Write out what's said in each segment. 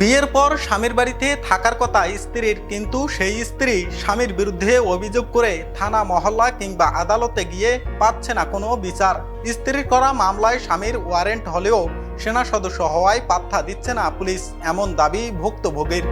বিয়ের পর স্বামীর বাড়িতে থাকার কথা স্ত্রীর, কিন্তু সেই স্ত্রী স্বামীর বিরুদ্ধে অভিযোগ করে থানা, মহল্লা কিংবা আদালতে গিয়ে পাচ্ছে না কোনো বিচার। স্ত্রীর করা মামলায় স্বামীর ওয়ারেন্ট হলেও সেনা সদস্য হওয়ায় পাত্তা দিচ্ছে না পুলিশ, এমন দাবি ভুক্তভোগীর।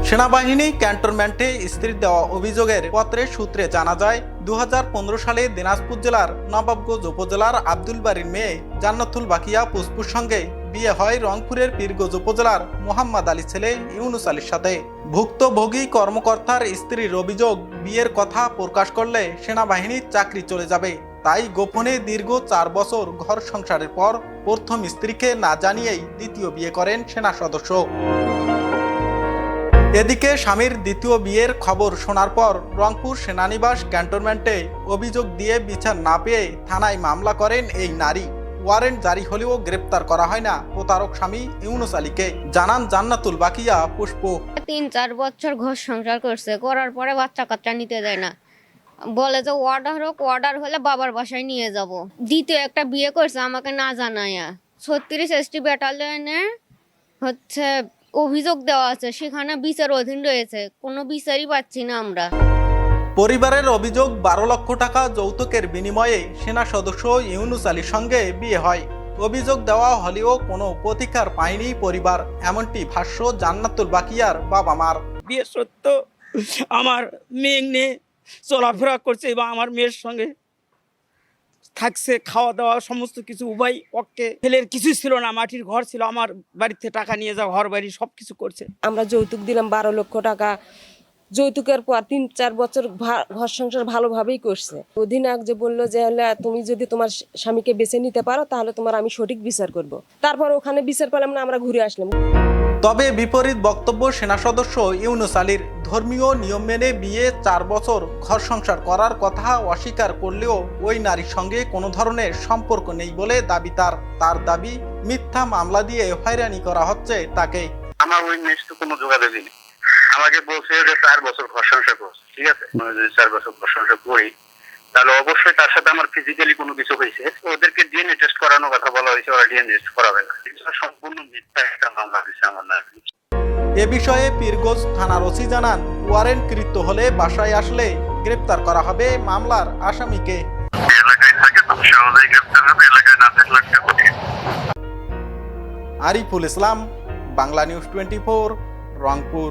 সেনাবাহিনী ক্যান্টনমেন্টে স্ত্রীর দেওয়া অভিযোগের পত্রের সূত্রে জানা যায়, 2015 সালে দিনাজপুর জেলার নবাবগঞ্জ উপজেলার আব্দুল বাড়ির মেয়ে জান্নাতুল বাকিয়া পুষ্পুর সঙ্গে বিয়ে হয় রংপুরের পীরগঞ্জ উপজেলার মোহাম্মদ আলী ছেলে ইউনুস আলীর সাথে। ভুক্তভোগী কর্মকর্তার স্ত্রীর অভিযোগ, বিয়ের কথা প্রকাশ করলে সেনাবাহিনীর চাকরি চলে যাবে, তাই গোপনে দীর্ঘ 4 বছর ঘর সংসারের পর প্রথম স্ত্রীকে না জানিয়েই দ্বিতীয় বিয়ে করেন সেনা সদস্য। এদিকে স্বামীর দ্বিতীয় বিয়ের খবর শোনার পর রংপুর সেনানিবাস ক্যান্টনমেন্টে অভিযোগ দিয়ে বিচার না পেয়ে থানায় মামলা করেন এই নারী। ওয়ারেন্ট জারি হলেও গ্রেপ্তার করা হয় না প্রতারক স্বামী ইউনুস আলীকে, জানান জান্নাতুল বাকিয়া পুষ্প। 3-4 বছর ঘর সংসার করছে, করার পরে বাচ্চা কাচ্চা নিতে দেয় না, বলে যে অর্ডার হোক, অর্ডার হলে বাবার বাসায় নিয়ে যাব। দ্বিতীয় একটা বিয়ে করছে আমাকে না জানায়া। 36 ST ব্যাটালিয়নে হচ্ছে অভিযোগ দেওয়া আছে, সেখানে বিচার অধীন রয়েছে, কোনো বিচারই পাচ্ছি না আমরা। পরিবারের অভিযোগ, 12 লক্ষ টাকা যৌতুকের বিনিময়ে সেনা সদস্য ইউনুস আলীর সঙ্গে বিয়ে হয়। অভিযোগ দেওয়া হলেও কোনো প্রতিকার পায়নি পরিবার, এমনটি ভাষ্য জান্নাতুল বাকিয়ার বাবা মার। বিয়ে সত্য আমার মেয়ে নিয়ে চলাফেরা করছে এবং আমার মেয়ের সঙ্গে থাকছে, খাওয়া দাওয়া সমস্ত কিছু উভয় পক্ষে। ছেলের কিছুই ছিল না, মাটির ঘর ছিল, আমার বাড়িতে টাকা নিয়ে যাওয়া, ঘর বাড়ি সব কিছু করছে। আমরা যৌতুক দিলাম 12 লক্ষ টাকা। যৌতুকের পর 3-4 বছর ঘর সংসার ভালোভাবেই করছে। অধিনায়ক যে বললো যে তুমি যদি তোমার স্বামীকে বেছে নিতে পারো তাহলে তোমার আমি সঠিক বিচার করব। তারপর ওখানে বিচার পেলাম না, আমরা ঘুরে আসলাম। তবে বিপরীত বক্তব্য সেনা সদস্য ইউনুস আলীর। ধর্মীয় নিয়ম মেনে বিয়ে 4 বছর ঘর সংসার করার কথা অস্বীকার করলেও ওই নারীর সঙ্গে কোনো ধরনের সম্পর্ক নেই বলে দাবি তার। তার দাবি, মিথ্যা মামলা দিয়ে হয়রানি করা হচ্ছে তাকে। আমার ওই মেয়ের তো কোনো যোগাযোগই নেই। আমাকে বলছে যে 4 বছর ঘর সংসার করছে, ঠিক আছে, যদি 4 বছর ঘর সংসার করি তাহলে অবশ্যই তার সাথে আমার ফিজিক্যালি কোনো কিছু হয়েছে। ওদেরকে ডিএনএ টেস্ট করানোর কথা বলা হয়েছে, ওরা ডিএনএ টেস্ট করাবে না। এটা সম্পূর্ণ মিথ্যা একটা মামলা দিচ্ছে আমার নামে। এ বিষয়ে পীরগঞ্জ থানার ওসি জানান, ওয়ারেন্টকৃত হলে বাসায় আসলে গ্রেপ্তার করা হবে মামলার আসামিকে। এলাকায় থাকে তো সহজেই গ্রেপ্তার হবে, এলাকায় না থাকলে কঠিন। আরিফুল ইসলাম, বাংলা নিউজ 24, রংপুর।